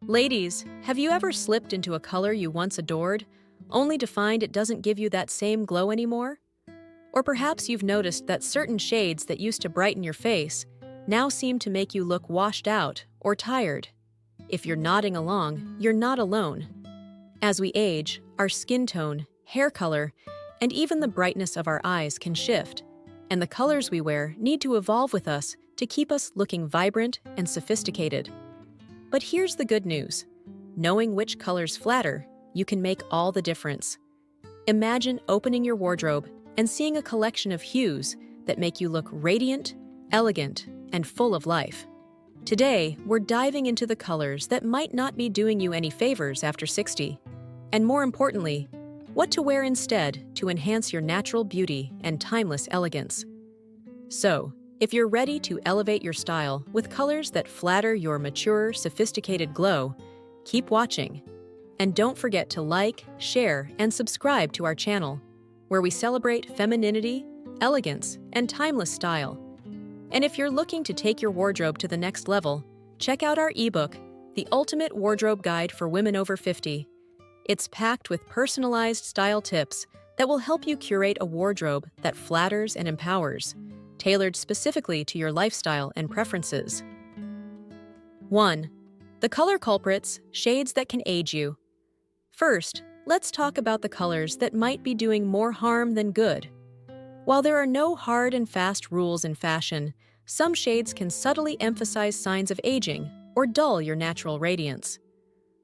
Ladies, have you ever slipped into a color you once adored, only to find it doesn't give you that same glow anymore? Or perhaps you've noticed that certain shades that used to brighten your face now seem to make you look washed out or tired. If you're nodding along, you're not alone. As we age, our skin tone, hair color, and even the brightness of our eyes can shift, and the colors we wear need to evolve with us to keep us looking vibrant and sophisticated. But here's the good news. Knowing which colors flatter, you can make all the difference. Imagine opening your wardrobe and seeing a collection of hues that make you look radiant, elegant, and full of life. Today, we're diving into the colors that might not be doing you any favors after 60, and more importantly, what to wear instead to enhance your natural beauty and timeless elegance. So, if you're ready to elevate your style with colors that flatter your mature, sophisticated glow, keep watching. And don't forget to like, share, and subscribe to our channel, where we celebrate femininity, elegance, and timeless style. And if you're looking to take your wardrobe to the next level, check out our ebook, The Ultimate Wardrobe Guide for Women Over 50. It's packed with personalized style tips that will help you curate a wardrobe that flatters and empowers, tailored specifically to your lifestyle and preferences. 1. The color culprits, shades that can age you. First, let's talk about the colors that might be doing more harm than good. While there are no hard and fast rules in fashion, some shades can subtly emphasize signs of aging or dull your natural radiance.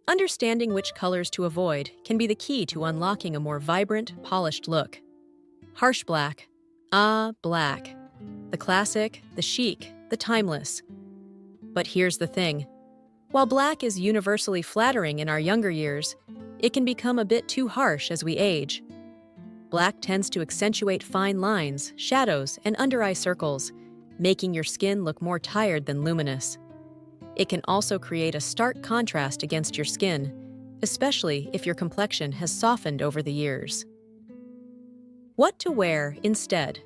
Understanding which colors to avoid can be the key to unlocking a more vibrant, polished look. Harsh black. Black. The classic, the chic, the timeless. But here's the thing. While black is universally flattering in our younger years, it can become a bit too harsh as we age. Black tends to accentuate fine lines, shadows, and under-eye circles, making your skin look more tired than luminous. It can also create a stark contrast against your skin, especially if your complexion has softened over the years. What to wear instead?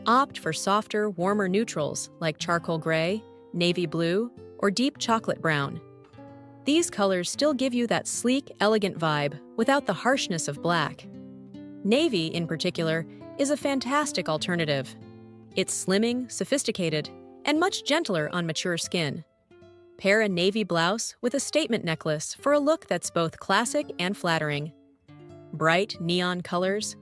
Opt for softer, warmer neutrals like charcoal gray, navy blue, or deep chocolate brown. These colors still give you that sleek, elegant vibe without the harshness of black. Navy, in particular, is a fantastic alternative. It's slimming, sophisticated, and much gentler on mature skin. Pair a navy blouse with a statement necklace for a look that's both classic and flattering. Bright, neon colors.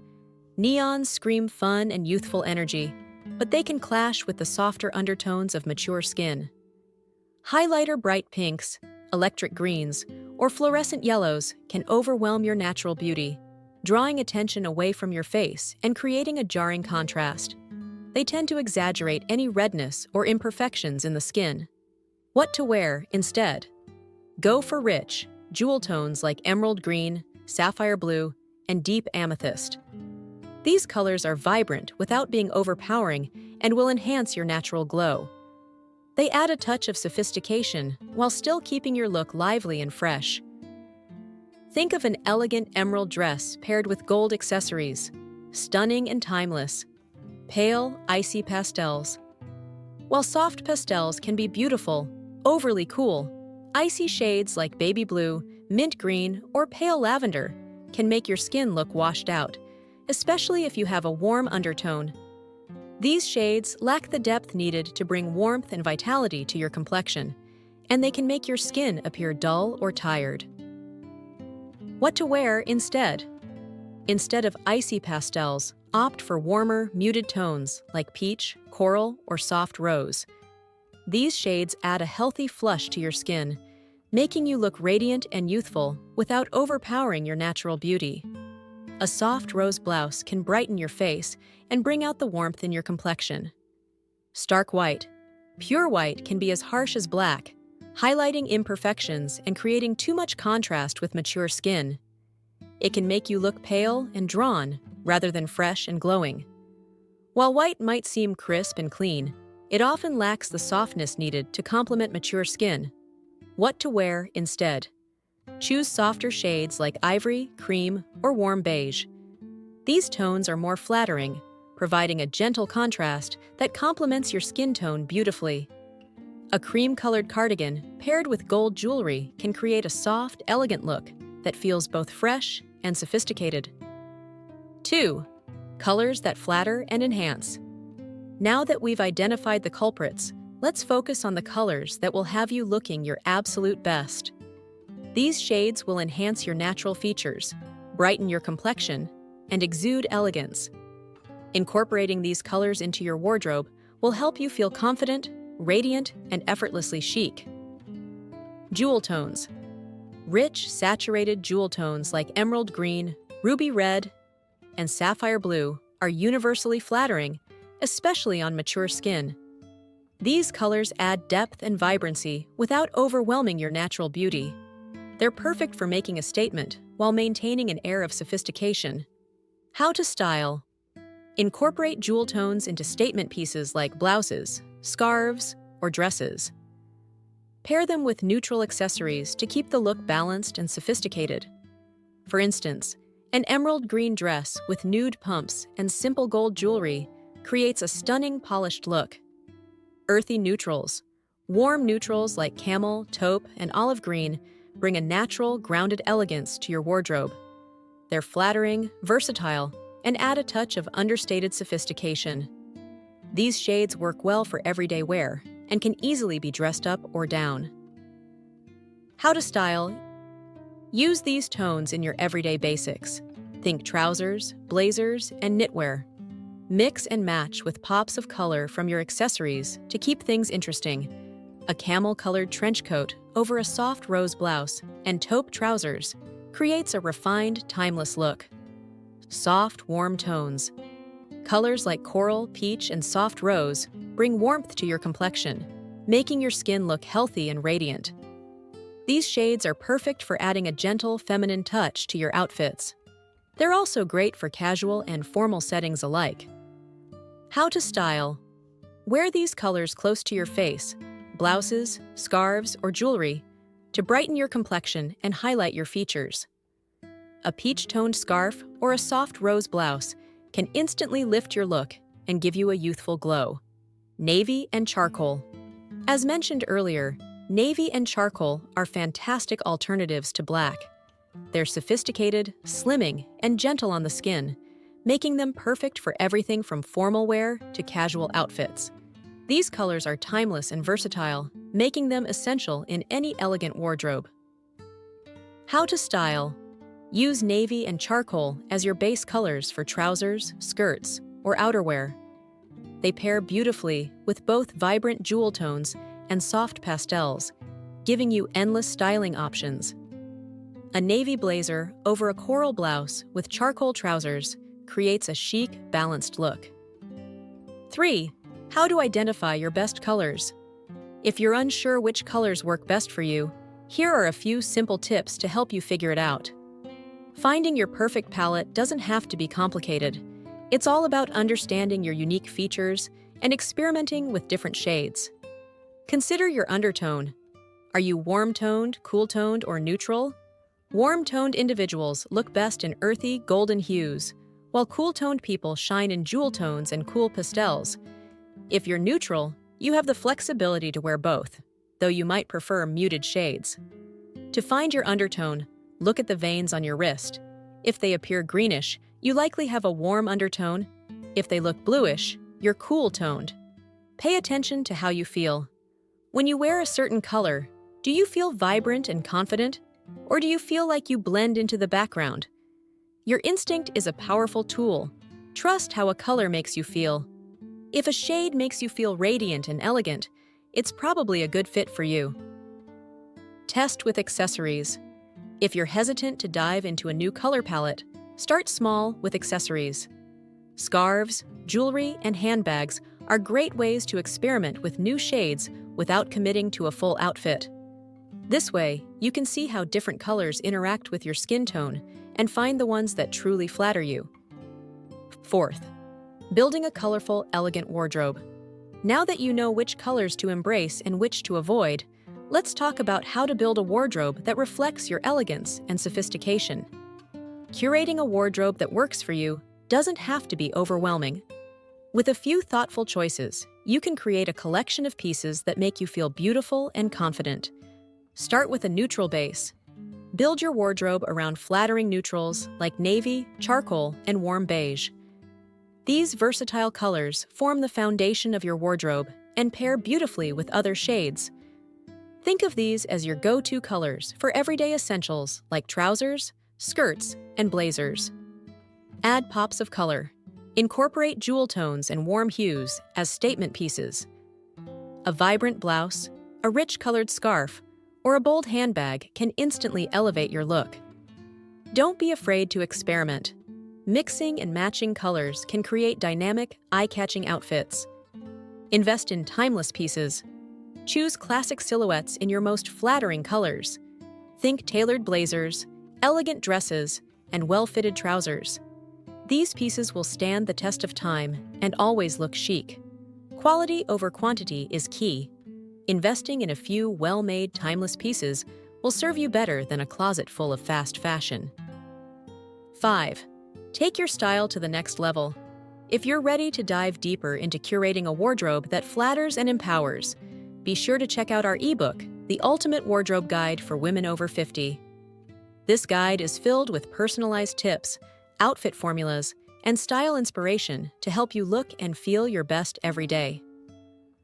Neons scream fun and youthful energy, but they can clash with the softer undertones of mature skin. Highlighter bright pinks, electric greens, or fluorescent yellows can overwhelm your natural beauty, drawing attention away from your face and creating a jarring contrast. They tend to exaggerate any redness or imperfections in the skin. What to wear instead? Go for rich, jewel tones like emerald green, sapphire blue, and deep amethyst. These colors are vibrant without being overpowering and will enhance your natural glow. They add a touch of sophistication while still keeping your look lively and fresh. Think of an elegant emerald dress paired with gold accessories, stunning and timeless. Pale, icy pastels. While soft pastels can be beautiful, overly cool, icy shades like baby blue, mint green, or pale lavender can make your skin look washed out, especially if you have a warm undertone. These shades lack the depth needed to bring warmth and vitality to your complexion, and they can make your skin appear dull or tired. What to wear instead? Instead of icy pastels, opt for warmer, muted tones like peach, coral, or soft rose. These shades add a healthy flush to your skin, making you look radiant and youthful without overpowering your natural beauty. A soft rose blouse can brighten your face and bring out the warmth in your complexion. Stark white. Pure white can be as harsh as black, highlighting imperfections and creating too much contrast with mature skin. It can make you look pale and drawn rather than fresh and glowing. While white might seem crisp and clean, it often lacks the softness needed to complement mature skin. What to wear instead? Choose softer shades like ivory, cream, or warm beige. These tones are more flattering, providing a gentle contrast that complements your skin tone beautifully. A cream-colored cardigan paired with gold jewelry can create a soft, elegant look that feels both fresh and sophisticated. 2. Colors that flatter and enhance. Now that we've identified the culprits, let's focus on the colors that will have you looking your absolute best. These shades will enhance your natural features, brighten your complexion, and exude elegance. Incorporating these colors into your wardrobe will help you feel confident, radiant, and effortlessly chic. Jewel tones. Rich, saturated jewel tones like emerald green, ruby red, and sapphire blue are universally flattering, especially on mature skin. These colors add depth and vibrancy without overwhelming your natural beauty. They're perfect for making a statement while maintaining an air of sophistication. How to style. Incorporate jewel tones into statement pieces like blouses, scarves, or dresses. Pair them with neutral accessories to keep the look balanced and sophisticated. For instance, an emerald green dress with nude pumps and simple gold jewelry creates a stunning polished look. Earthy neutrals. Warm neutrals like camel, taupe, and olive green bring a natural, grounded elegance to your wardrobe. They're flattering, versatile, and add a touch of understated sophistication. These shades work well for everyday wear and can easily be dressed up or down. How to style. Use these tones in your everyday basics. Think trousers, blazers, and knitwear. Mix and match with pops of color from your accessories to keep things interesting. A camel-colored trench coat over a soft rose blouse and taupe trousers creates a refined, timeless look. Soft, warm tones. Colors like coral, peach, and soft rose bring warmth to your complexion, making your skin look healthy and radiant. These shades are perfect for adding a gentle, feminine touch to your outfits. They're also great for casual and formal settings alike. How to style. Wear these colors close to your face, blouses, scarves, or jewelry, to brighten your complexion and highlight your features. A peach-toned scarf or a soft rose blouse can instantly lift your look and give you a youthful glow. Navy and charcoal. As mentioned earlier, navy and charcoal are fantastic alternatives to black. They're sophisticated, slimming, and gentle on the skin, making them perfect for everything from formal wear to casual outfits. These colors are timeless and versatile, making them essential in any elegant wardrobe. How to style. Use navy and charcoal as your base colors for trousers, skirts, or outerwear. They pair beautifully with both vibrant jewel tones and soft pastels, giving you endless styling options. A navy blazer over a coral blouse with charcoal trousers creates a chic, balanced look. 3. How to identify your best colors. If you're unsure which colors work best for you, here are a few simple tips to help you figure it out. Finding your perfect palette doesn't have to be complicated. It's all about understanding your unique features and experimenting with different shades. Consider your undertone. Are you warm-toned, cool-toned, or neutral? Warm-toned individuals look best in earthy, golden hues, while cool-toned people shine in jewel tones and cool pastels. If you're neutral, you have the flexibility to wear both, though you might prefer muted shades. To find your undertone, look at the veins on your wrist. If they appear greenish, you likely have a warm undertone. If they look bluish, you're cool-toned. Pay attention to how you feel. When you wear a certain color, do you feel vibrant and confident, or do you feel like you blend into the background? Your instinct is a powerful tool. Trust how a color makes you feel. If a shade makes you feel radiant and elegant, it's probably a good fit for you. Test with accessories. If you're hesitant to dive into a new color palette, start small with accessories. Scarves, jewelry, and handbags are great ways to experiment with new shades without committing to a full outfit. This way, you can see how different colors interact with your skin tone and find the ones that truly flatter you. 4th, building a colorful, elegant wardrobe. Now that you know which colors to embrace and which to avoid, let's talk about how to build a wardrobe that reflects your elegance and sophistication. Curating a wardrobe that works for you doesn't have to be overwhelming. With a few thoughtful choices, you can create a collection of pieces that make you feel beautiful and confident. Start with a neutral base. Build your wardrobe around flattering neutrals like navy, charcoal, and warm beige. These versatile colors form the foundation of your wardrobe and pair beautifully with other shades. Think of these as your go-to colors for everyday essentials like trousers, skirts, and blazers. Add pops of color. Incorporate jewel tones and warm hues as statement pieces. A vibrant blouse, a rich colored scarf, or a bold handbag can instantly elevate your look. Don't be afraid to experiment. Mixing and matching colors can create dynamic, eye-catching outfits. Invest in timeless pieces. Choose classic silhouettes in your most flattering colors. Think tailored blazers, elegant dresses, and well-fitted trousers. These pieces will stand the test of time and always look chic. Quality over quantity is key. Investing in a few well-made, timeless pieces will serve you better than a closet full of fast fashion. 5. Take your style to the next level. If you're ready to dive deeper into curating a wardrobe that flatters and empowers, be sure to check out our ebook, The Ultimate Wardrobe Guide for Women Over 50. This guide is filled with personalized tips, outfit formulas, and style inspiration to help you look and feel your best every day.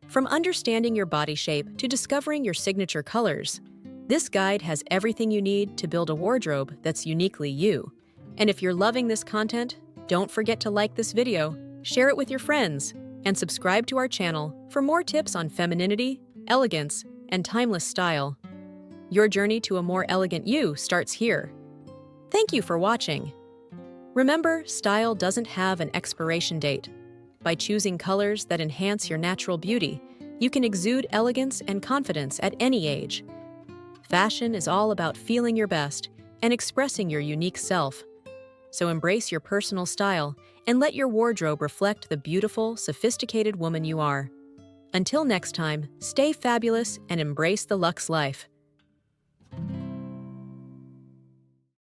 From understanding your body shape to discovering your signature colors, this guide has everything you need to build a wardrobe that's uniquely you. And if you're loving this content, don't forget to like this video, share it with your friends, and subscribe to our channel for more tips on femininity, elegance, and timeless style. Your journey to a more elegant you starts here. Thank you for watching. Remember, style doesn't have an expiration date. By choosing colors that enhance your natural beauty, you can exude elegance and confidence at any age. Fashion is all about feeling your best and expressing your unique self. So embrace your personal style and let your wardrobe reflect the beautiful, sophisticated woman you are. Until next time, stay fabulous and embrace the luxe life.